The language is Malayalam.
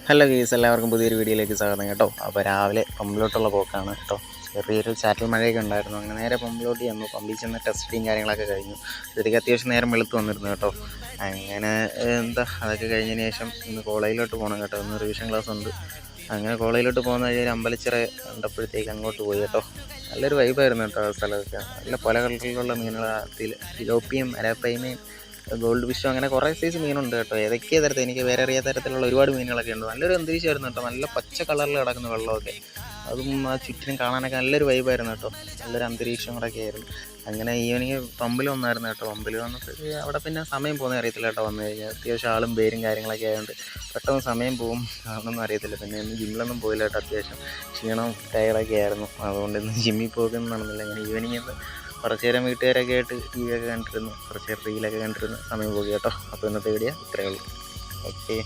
ഹലോ ഗീസ്, എല്ലാവർക്കും പുതിയൊരു വീഡിയോയിലേക്ക് സ്വാഗതം കേട്ടോ. അപ്പോൾ രാവിലെ പമ്പിലോട്ടുള്ള പോക്കാണ് കേട്ടോ. ചെറിയൊരു ചാറ്റൽ മഴയൊക്കെ ഉണ്ടായിരുന്നു. അങ്ങനെ നേരെ പമ്പിലോട്ട് ചെന്നു. പമ്പിൽ ചെന്ന് ടെസ്റ്റിങ് കാര്യങ്ങളൊക്കെ കഴിഞ്ഞു. ഇതിലേക്ക് അത്യാവശ്യം നേരം വെളുത്ത് വന്നിരുന്നു കേട്ടോ. അങ്ങനെ അതൊക്കെ കഴിഞ്ഞതിന് ശേഷം ഇന്ന് കോളേജിലോട്ട് പോകണം കേട്ടോ. ഇന്ന് റിവിഷൻ ക്ലാസ് ഉണ്ട്. അങ്ങനെ കോളേജിലോട്ട് പോകുന്ന വഴി ഒരു അമ്പലച്ചിറ കണ്ടപ്പോഴത്തേക്ക് അങ്ങോട്ട് പോയി കേട്ടോ. നല്ലൊരു വൈബായിരുന്നു കേട്ടോ. ആ സ്ഥലമൊക്കെ നല്ല പല കളറിലുള്ള മീനുകൾ, തിലോപ്പിയും അരാപ്പയ്മയും ഗോൾഡ് ഫിഷും അങ്ങനെ കുറേ സൈസ് മീനുണ്ട് കേട്ടോ. ഏതൊക്കെയാ തരത്തിൽ എനിക്ക് വേറെ അറിയാത്ത തരത്തിലുള്ള ഒരുപാട് മീനുകളൊക്കെ ഉണ്ട്. നല്ലൊരു അന്തരീക്ഷമായിരുന്നു കേട്ടോ. നല്ല പച്ച കളറിൽ കിടക്കുന്ന വെള്ളമൊക്കെ, അതും ആ ചുറ്റിനും കാണാനൊക്കെ നല്ലൊരു വൈബായിരുന്നു കേട്ടോ. നല്ലൊരു അന്തരീക്ഷം കൂടെയൊക്കെ ആയിരുന്നു. അങ്ങനെ ഈവനിങ് പമ്പിൽ വന്നായിരുന്നു കേട്ടോ. പമ്പിൽ വന്നിട്ട് അവിടെ പിന്നെ സമയം പോകുന്നത് അറിയത്തില്ല കേട്ടോ. വന്നു കഴിഞ്ഞാൽ അത്യാവശ്യം ആളും പേരും കാര്യങ്ങളൊക്കെ ആയതുകൊണ്ട് പെട്ടെന്ന് സമയം പോകും, അതൊന്നും അറിയത്തില്ല. പിന്നെ ഇന്ന് ജിമ്മിലൊന്നും പോയില്ല കേട്ടോ. അത്യാവശ്യം ക്ഷീണവും ടയർഡൊക്കെ ആയിരുന്നു. അതുകൊണ്ട് ഇന്ന് ജിമ്മിൽ പോകുമെന്ന് നടന്നില്ല. അങ്ങനെ ഈവനിങ് കുറച്ച് നേരം വീട്ടുകാരൊക്കെ ആയിട്ട് ടി വി ഒക്കെ കണ്ടിരുന്നു, കുറച്ച് നേരം റീലൊക്കെ കണ്ടിരുന്നു സമയം പോയി കേട്ടോ. അപ്പോൾ ഇന്നത്തെ വീഡിയോ ഇത്രയേ ഉള്ളൂ. ഓക്കെ.